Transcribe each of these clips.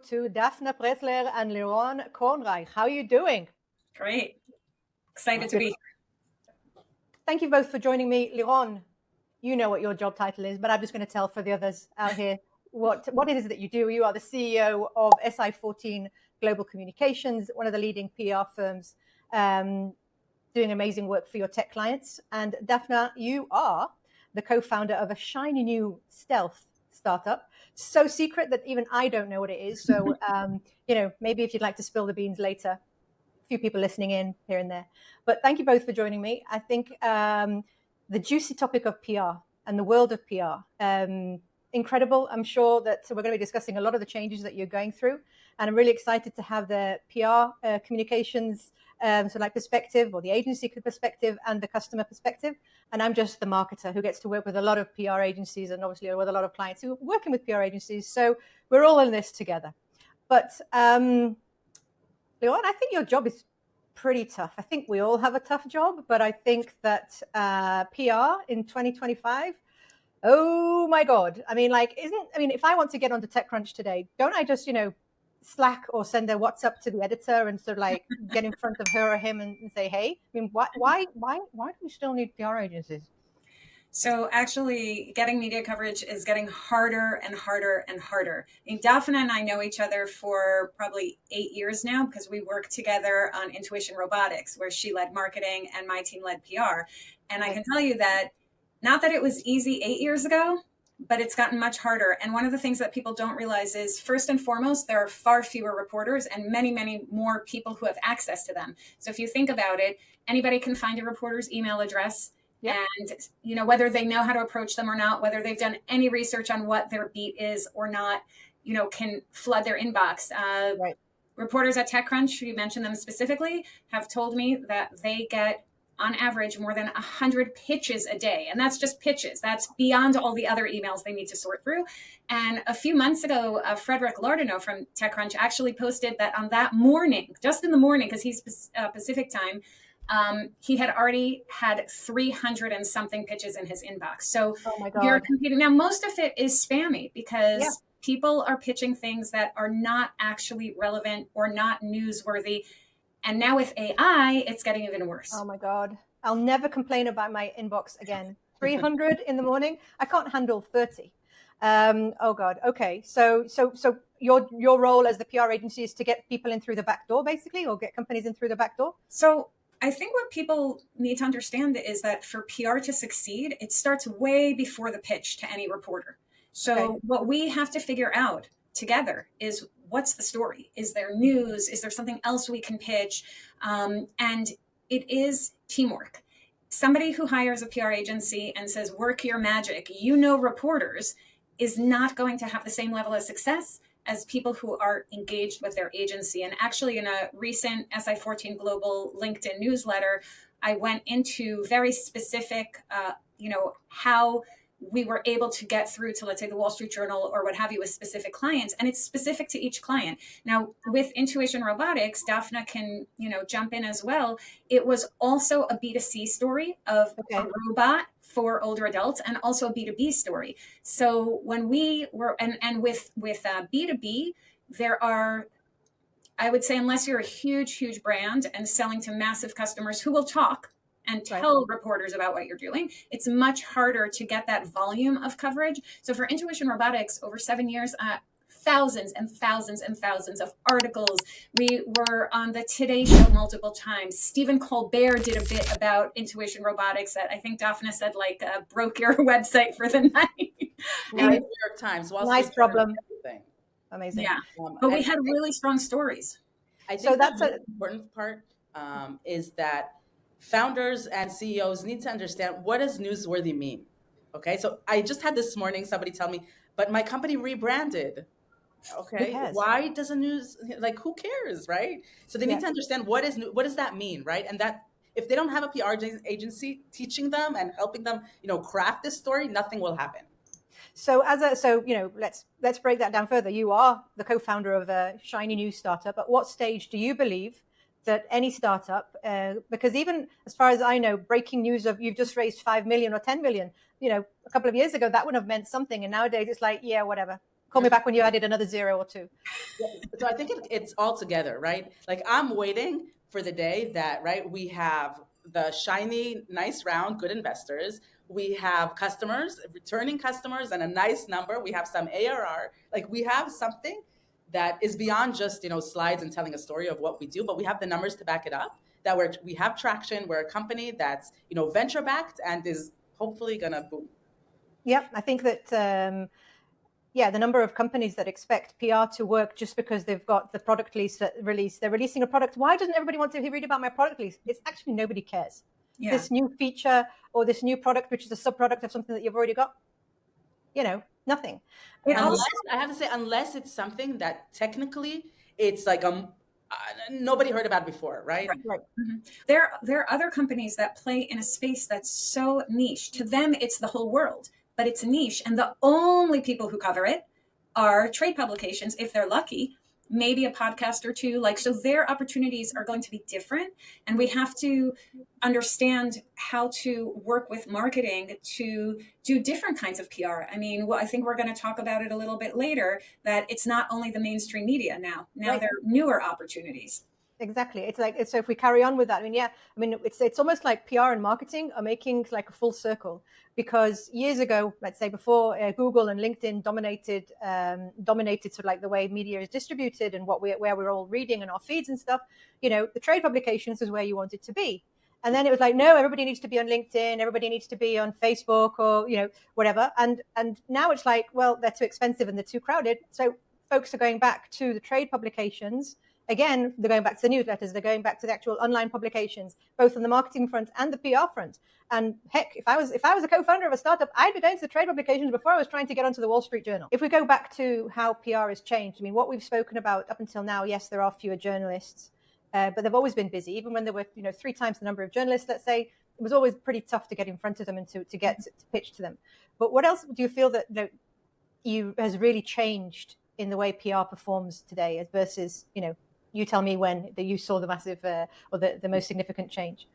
to Dafna Presler and Leron Kornreich. How are you doing? Great. Excited to be here. Thank you both for joining me. Leron, you know what your job title is, but I'm just going to tell for the others out here what it is that you do. You are the CEO of SI14 Global Communications, one of the leading PR firms, doing amazing work for your tech clients. And Dafna, you are the co-founder of a shiny new stealth startup, so secret that even I don't know what it is. So, maybe if you'd like to spill the beans later, a few people listening in here and there. But thank you both for joining me. I think the juicy topic of PR and the world of PR, incredible. I'm sure that we're going to be discussing a lot of the changes that you're going through. And I'm really excited to have the PR communications perspective, or the agency perspective and the customer perspective. And I'm just the marketer who gets to work with a lot of PR agencies and obviously with a lot of clients who are working with PR agencies. So we're all in this together. But Leon, I think your job is pretty tough. I think we all have a tough job, but I think that PR in 2025, oh my God. If I want to get onto TechCrunch today, don't I just, Slack or send a WhatsApp to the editor and sort of get in front of her or him and say, hey, why do we still need PR agencies? So actually getting media coverage is getting harder and harder and harder. Dafna and I know each other for probably 8 years now because we worked together on Intuition Robotics, where she led marketing and my team led PR. And I can tell you that not that it was easy 8 years ago, but it's gotten much harder. And one of the things that people don't realize is, first and foremost, there are far fewer reporters and many, many more people who have access to them. So if you think about it, anybody can find a reporter's email address. Yep. And, whether they know how to approach them or not, whether they've done any research on what their beat is or not, can flood their inbox. Right. Reporters at TechCrunch, you mentioned them specifically, have told me that they get on average more than 100 pitches a day. And that's just pitches. That's beyond all the other emails they need to sort through. And a few months ago, Frederick Lardino from TechCrunch actually posted that on that morning, just in the morning, because he's Pacific time, he had already had 300 and something pitches in his inbox. So you're competing. Now, most of it is spammy because people are pitching things that are not actually relevant or not newsworthy. And now with AI, it's getting even worse. Oh my God. I'll never complain about my inbox again. 300 in the morning. I can't handle 30. Oh God. Okay. So your role as the PR agency is to get people in through the back door, basically, or get companies in through the back door? So I think what people need to understand is that for PR to succeed, it starts way before the pitch to any reporter. So what we have to figure out together is, what's the story? Is there news? Is there something else we can pitch? And it is teamwork. Somebody who hires a PR agency and says, work your magic, reporters, is not going to have the same level of success as people who are engaged with their agency. And actually, in a recent SI14 Global LinkedIn newsletter, I went into very specific, how we were able to get through to, let's say, the Wall Street Journal or what have you with specific clients. And it's specific to each client. Now, with Intuition Robotics, Dafna can, jump in as well. It was also a B2C story of a robot for older adults, and also a B2B story. So when we were, and with B2B, there are, I would say, unless you're a huge, huge brand and selling to massive customers who will talk and tell reporters about what you're doing, it's much harder to get that volume of coverage. So for Intuition Robotics, over 7 years, thousands and thousands and thousands of articles. We were on the Today Show multiple times. Stephen Colbert did a bit about Intuition Robotics that I think Dafna said broke your website for the night. New York Times. Nice problem. Amazing. Yeah, but we had really strong stories. I think that's an important part is that founders and CEOs need to understand, what does newsworthy mean? Okay, so I just had this morning somebody tell me, but my company rebranded. Okay, why doesn't news, who cares, right? So they need to understand what does that mean, right? And that if they don't have a PR agency teaching them and helping them, craft this story, nothing will happen. So let's break that down further. You are the co-founder of a shiny new startup. At what stage do you believe that any startup, because even as far as I know, breaking news of you've just raised 5 million or 10 million, a couple of years ago, that would have meant something. And nowadays it's whatever. Call me back when you added another 0 or 2. So I think it's all together, right? Like I'm waiting for the day that, right, we have the shiny, nice, round, good investors. We have customers, returning customers, and a nice number. We have some ARR. Like we have something that is beyond just, slides and telling a story of what we do, but we have the numbers to back it up, that we have traction. We're a company that's, venture backed and is hopefully going to boom. Yep. I think that, the number of companies that expect PR to work just because they've got the product release, they're releasing a product. Why doesn't everybody want to read about my product release? It's actually nobody cares. Yeah. This new feature or this new product, which is a subproduct of something that you've already got, nothing. Unless it's something that technically it's like nobody heard about before, right? Right. Mm-hmm. There are other companies that play in a space that's so niche. To them, it's the whole world, but it's niche, and the only people who cover it are trade publications, if they're lucky, maybe a podcast or two. So their opportunities are going to be different, and we have to understand how to work with marketing to do different kinds of PR. I mean, I think we're going to talk about it a little bit later, that it's not only the mainstream media now right. There are newer opportunities. Exactly. It's like, so if we carry on with that, it's almost like PR and marketing are making like a full circle, because years ago, let's say before Google and LinkedIn dominated sort of like the way media is distributed and where we're all reading and our feeds and stuff, the trade publications is where you want it to be. And then it was like, no, everybody needs to be on LinkedIn. Everybody needs to be on Facebook or, whatever. And now it's like, well, they're too expensive and they're too crowded. So folks are going back to the trade publications. Again, they're going back to the newsletters. They're going back to the actual online publications, both on the marketing front and the PR front. And heck, if I was a co-founder of a startup, I'd be going to the trade publications before I was trying to get onto the Wall Street Journal. If we go back to how PR has changed, what we've spoken about up until now, yes, there are fewer journalists, but they've always been busy. Even when there were, 3 times the number of journalists, let's say, it was always pretty tough to get in front of them and to get to pitch to them. But what else do you feel that has really changed in the way PR performs today versus, you tell me when you saw the massive or the most significant change?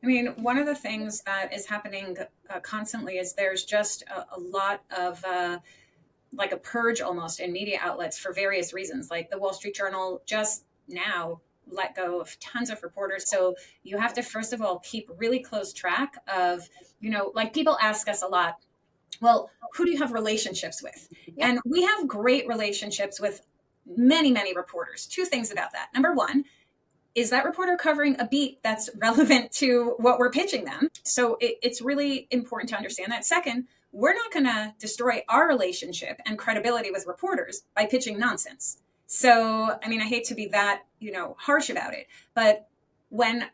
One of the things that is happening constantly is there's just a lot of like a purge almost in media outlets for various reasons. Like the Wall Street Journal just now let go of tons of reporters. So you have to, first of all, keep really close track of, like people ask us a lot, well, who do you have relationships with? Yep. And we have great relationships with many, many reporters. 2 things about that. Number 1, is that reporter covering a beat that's relevant to what we're pitching them? So it's really important to understand that. Second, we're not going to destroy our relationship and credibility with reporters by pitching nonsense. So, I hate to be that, harsh about it, but when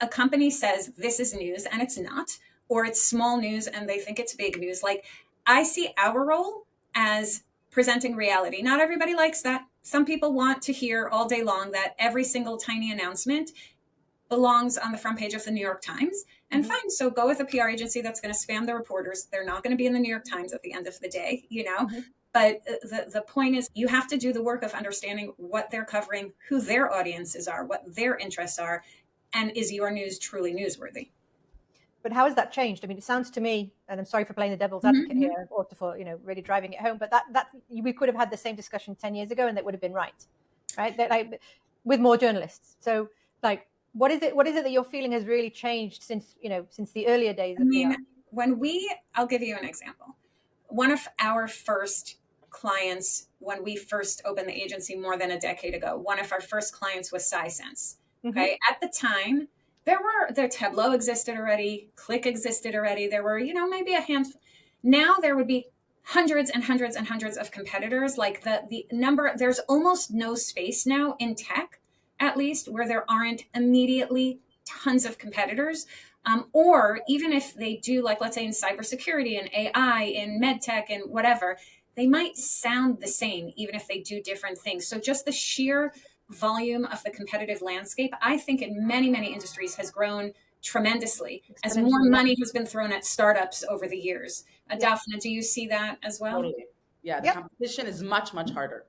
a company says this is news and it's not, or it's small news and they think it's big news, like I see our role as presenting reality. Not everybody likes that. Some people want to hear all day long that every single tiny announcement belongs on the front page of the New York Times. And mm-hmm. Fine, so go with a PR agency that's going to spam the reporters. They're not going to be in the New York Times at the end of the day, Mm-hmm. But the point is, you have to do the work of understanding what they're covering, who their audiences are, what their interests are, and is your news truly newsworthy? But how has that changed? It sounds to me, and I'm sorry for playing the devil's advocate mm-hmm. here, or for really driving it home, but that we could have had the same discussion 10 years ago, and that would have been right? That, with more journalists. So, what is it that you're feeling has really changed since the earlier days of PR? I'll give you an example. One of our first clients, when we first opened the agency more than a decade ago, one of our first clients was SciSense. Mm-hmm. Okay, at the time, their Tableau existed already, Click existed already. There were, maybe a handful. Now there would be hundreds and hundreds and hundreds of competitors. Like the number, there's almost no space now in tech, at least, where there aren't immediately tons of competitors. Or even if they do, like, let's say in cybersecurity and AI, in medtech and whatever, they might sound the same, even if they do different things. So just the sheer volume of the competitive landscape, I think in many, many industries has grown tremendously as more money has been thrown at startups over the years. Dafna, do you see that as well? Totally. Yeah, the competition is much, much harder.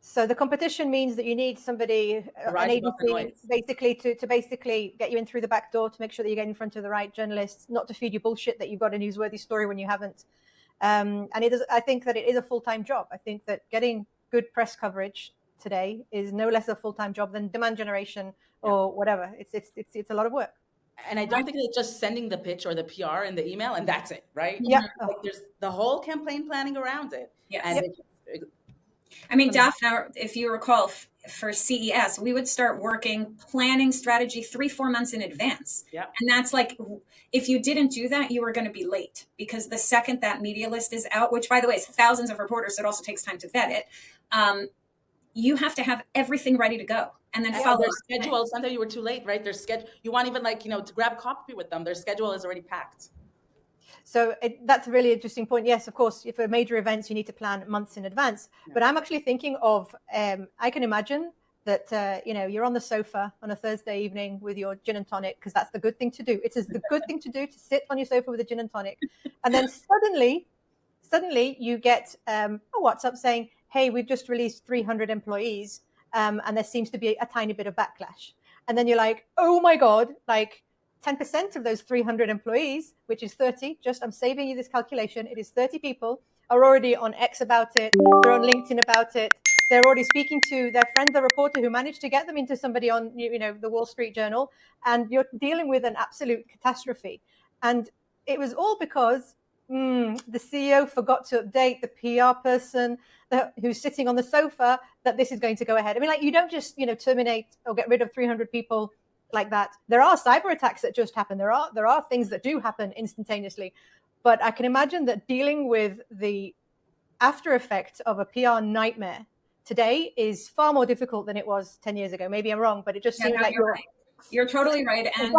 So the competition means that you need somebody, an agency, basically to basically get you in through the back door, to make sure that you get in front of the right journalists, not to feed you bullshit that you've got a newsworthy story when you haven't. And I think that it is a full-time job. I think that getting good press coverage today is no less a full-time job than demand generation or whatever. It's a lot of work. And I don't think it's just sending the pitch or the PR in the email and that's it, right? Yeah. Like there's the whole campaign planning around it. Yes. And I mean, Dafna, if you recall, for CES, we would start working planning strategy 3-4 months in advance. Yeah. And that's like, if you didn't do that, you were going to be late, because the second that media list is out, which by the way is thousands of reporters, so it also takes time to vet it. You have to have everything ready to go. And then follow their schedule. Sometimes you were too late, right? Their schedule. You want even to grab coffee with them. Their schedule is already packed. So that's a really interesting point. Yes, of course, for major events, you need to plan months in advance. Yeah. But I'm actually thinking of, I can imagine that, you're on the sofa on a Thursday evening with your gin and tonic, because that's the good thing to do. It is the good thing to do, to sit on your sofa with a gin and tonic. And then suddenly you get a WhatsApp saying, hey, we've just released 300 employees. And there seems to be a tiny bit of backlash. And then you're like, oh my God, 10% of those 300 employees, which is 30, I'm saving you this calculation, it is 30 people, are already on X about it, they're on LinkedIn about it, they're already speaking to their friend, the reporter who managed to get them into somebody on, the Wall Street Journal, and you're dealing with an absolute catastrophe. And it was all because the CEO forgot to update the PR person who's sitting on the sofa that this is going to go ahead. I mean, you don't just, terminate or get rid of 300 people like that. There are cyber attacks that just happen. There are things that do happen instantaneously. But I can imagine that dealing with the after effects of a PR nightmare today is far more difficult than it was 10 years ago. Maybe I'm wrong, but it just seems like you're right. You're totally right. And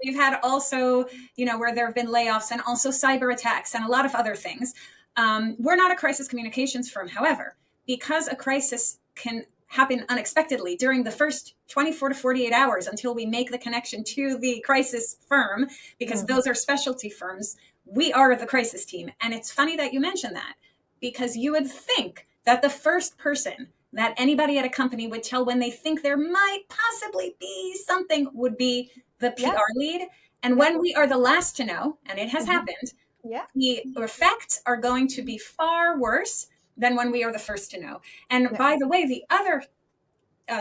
we've had also, where there have been layoffs and also cyber attacks and a lot of other things. We're not a crisis communications firm. However, because a crisis can happen unexpectedly during the first 24 to 48 hours until we make the connection to the crisis firm, because those are specialty firms, we are the crisis team. And it's funny that you mentioned that, because you would think that the first person that anybody at a company would tell when they think there might possibly be something would be the PR lead. And when we are the last to know, and it has happened, the effects are going to be far worse than when we are the first to know. And by the way, the other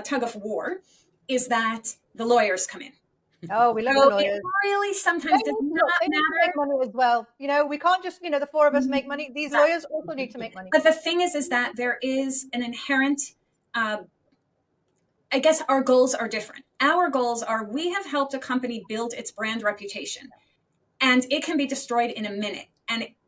tug of war is that the lawyers come in. Oh, we love the lawyers. It really sometimes does not matter. Make money as well. We can't just, the four of us make money. These lawyers also need to make money. But the thing is that there is an inherent, I guess our goals are different. Our goals are, we have helped a company build its brand reputation, and it can be destroyed in a minute.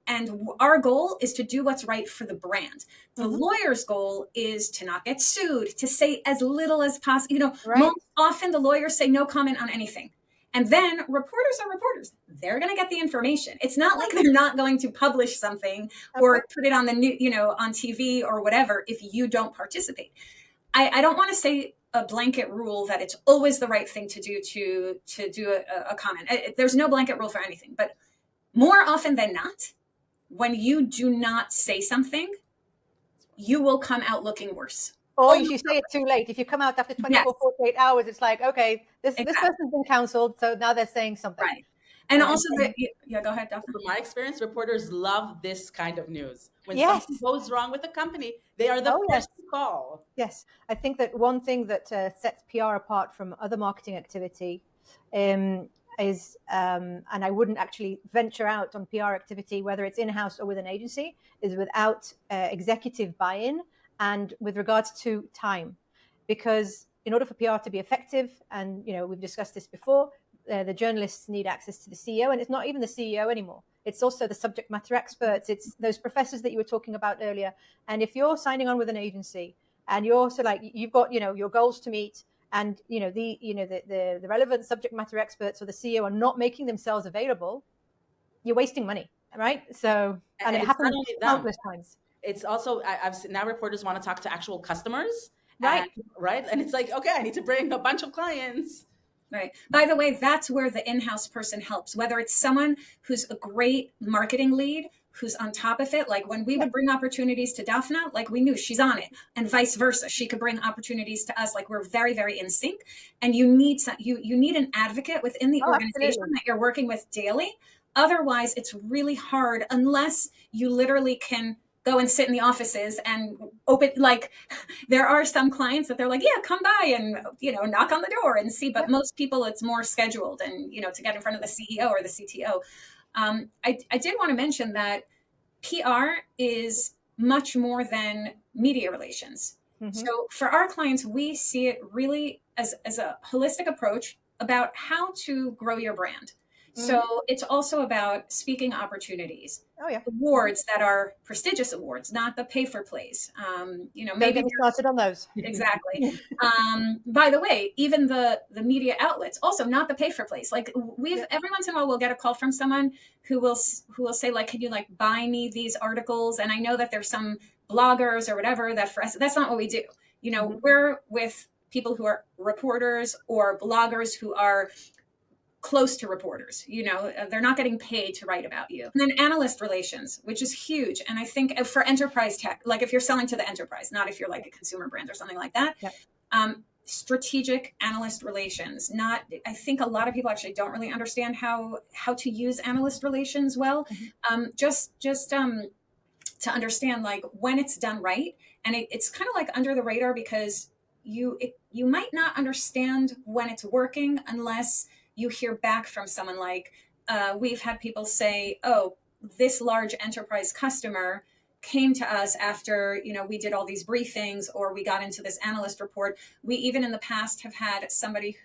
And our goal is to do what's right for the brand. The lawyer's goal is to not get sued, to say as little as possible. Most often the lawyers say no comment on anything. And then reporters are reporters. They're going to get the information. It's not like they're not going to publish something or put it on the new, on TV or whatever if you don't participate. I don't want to say a blanket rule that it's always the right thing to do to do a comment. There's no blanket rule for anything, but more often than not, when you do not say something, you will come out looking worse. Or if you say it too late, if you come out after 24, 48 hours, it's like, okay, this person's been canceled, so now they're saying something. Right. And also, go ahead, Dafna. From my experience, reporters love this kind of news. When something goes wrong with a company, they are the first to call. Yes. I think that one thing that sets PR apart from other marketing activity is, and I wouldn't actually venture out on PR activity, whether it's in-house or with an agency, is without executive buy-in and with regards to time. Because in order for PR to be effective, and we've discussed this before, the journalists need access to the CEO, and it's not even the CEO anymore. It's also the subject matter experts. It's those professors that you were talking about earlier. And if you're signing on with an agency and you're also you've got, your goals to meet, and the relevant subject matter experts or the CEO are not making themselves available, you're wasting money, right? So, and it happens countless times. It's also, I've seen now reporters want to talk to actual customers, right? And it's like, okay, I need to bring a bunch of clients. Right. By the way, that's where the in-house person helps, whether it's someone who's a great marketing lead, who's on top of it. Like when we would bring opportunities to Dafna, we knew she's on it, and vice versa. She could bring opportunities to us. We're very, very in sync. And you need you need an advocate within the organization that you're working with daily, Otherwise, it's really hard unless you literally can go and sit in the offices and open, like there are some clients that they're like, yeah, come by and, knock on the door and see. But most people, it's more scheduled and, to get in front of the CEO or the CTO. I did want to mention that PR is much more than media relations. So for our clients, we see it really as a holistic approach about how to grow your brand. So it's also about speaking opportunities, awards that are prestigious awards, not the pay for plays. Maybe we started on those. Exactly. By the way, even the media outlets, also not the pay for plays. Like every once in a while we'll get a call from someone who will say, like, can you buy me these articles? And I know that there's some bloggers or whatever that for us, that's not what we do. We're with people who are reporters or bloggers who are close to reporters. They're not getting paid to write about you. And then analyst relations, which is huge. And I think for enterprise tech, like if you're selling to the enterprise, not if you're like a consumer brand or something like that, strategic analyst relations. I think a lot of people actually don't really understand how to use analyst relations well. Just to understand when it's done right. And it's kind of under the radar because you might not understand when it's working unless you hear back from someone. We've had people say, oh, this large enterprise customer came to us after, we did all these briefings or we got into this analyst report. We even in the past have had somebody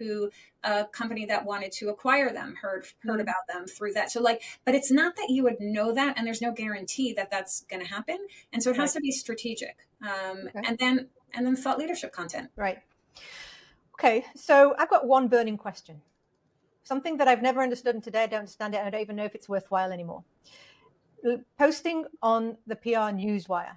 a company that wanted to acquire them, heard about them through that. So but it's not that you would know that, and there's no guarantee that that's going to happen. And so it has to be strategic. And then thought leadership content. Right. Okay. So I've got one burning question. Something that I've never understood, and today I don't understand it, and I don't even know if it's worthwhile anymore. Posting on the PR newswire.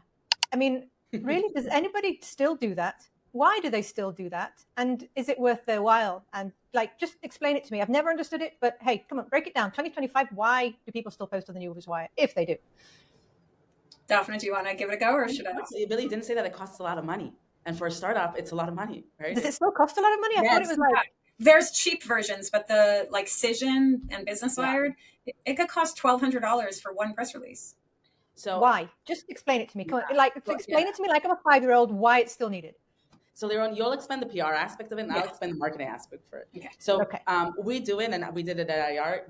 I mean, really, does anybody still do that? Why do they still do that? And is it worth their while? And just explain it to me. I've never understood it, but hey, come on, break it down. 2025, why do people still post on the newswire, if they do? Dafna, do you want to give it a go, or should I? Billy didn't say that it costs a lot of money. And for a startup, it's a lot of money, right? Does it still cost a lot of money? I thought it was there's cheap versions, but the Cision and Business Wired, it could cost $1,200 for one press release. So why? Just explain it to me. Come on, explain it to me like I'm a 5-year-old. Why it's still needed? So Leron, you'll explain the PR aspect of it, and I'll explain the marketing aspect for it. Okay. So we do it, and we did it at IR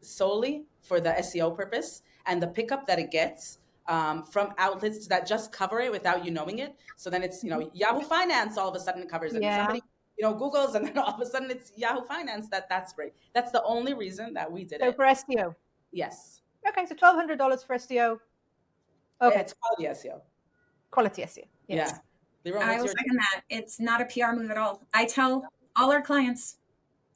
solely for the SEO purpose and the pickup that it gets from outlets that just cover it without you knowing it. So then it's Yahoo Finance all of a sudden covers it. Yeah. Somebody Google's, and then all of a sudden it's Yahoo Finance. That's great. That's the only reason that we did it. So for SEO. Yes. Okay, so $1,200 for SEO. Okay, it's quality SEO. Quality SEO. Yes. Yeah. Leron, I will second that. It's not a PR move at all. I tell all our clients,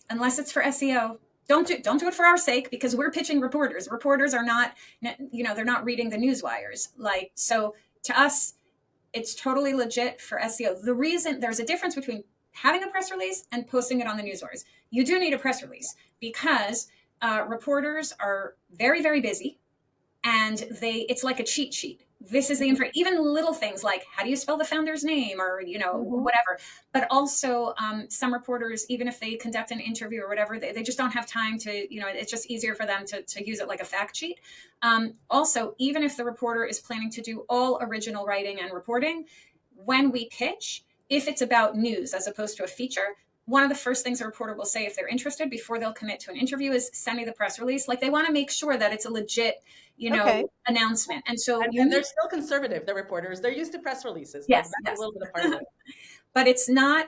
unless it's for SEO, don't do it for our sake, because we're pitching reporters. Reporters are not, they're not reading the newswires. So to us, it's totally legit for SEO. The reason there's a difference between having a press release and posting it on the newswires. You do need a press release because reporters are very, very busy, and it's like a cheat sheet. This is the info, even little things like how do you spell the founder's name, or whatever. But also some reporters, even if they conduct an interview or whatever, they just don't have time to, it's just easier for them to use it like a fact sheet. Also, even if the reporter is planning to do all original writing and reporting, when we pitch, if it's about news as opposed to a feature, one of the first things a reporter will say if they're interested before they'll commit to an interview is send me the press release. They want to make sure that it's a legit, announcement. And so and they're still conservative, the reporters. They're used to press releases. Yes. That's a little bit of part of it. But it's not,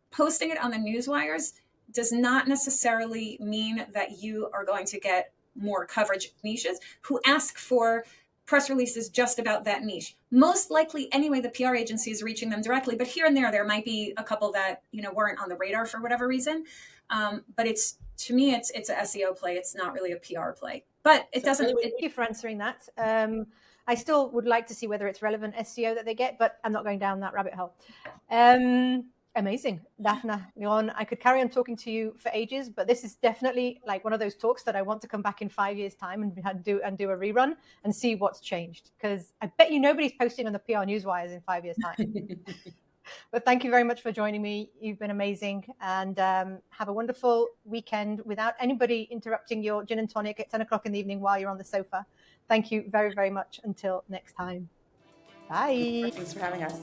posting it on the newswires does not necessarily mean that you are going to get more coverage niches who ask for press releases just about that niche. Most likely, anyway, the PR agency is reaching them directly, but here and there might be a couple that, weren't on the radar for whatever reason. But to me, it's an SEO play. It's not really a PR play, but it doesn't. Thank you for answering that. I still would like to see whether it's relevant SEO that they get, but I'm not going down that rabbit hole. Amazing. Dafna, Leron, I could carry on talking to you for ages, but this is definitely one of those talks that I want to come back in 5 years' time and do a rerun and see what's changed. Because I bet you nobody's posting on the PR newswires in 5 years' time. But thank you very much for joining me. You've been amazing. And have a wonderful weekend without anybody interrupting your gin and tonic at 10 o'clock in the evening while you're on the sofa. Thank you very, very much. Until next time. Bye. Thanks for having us.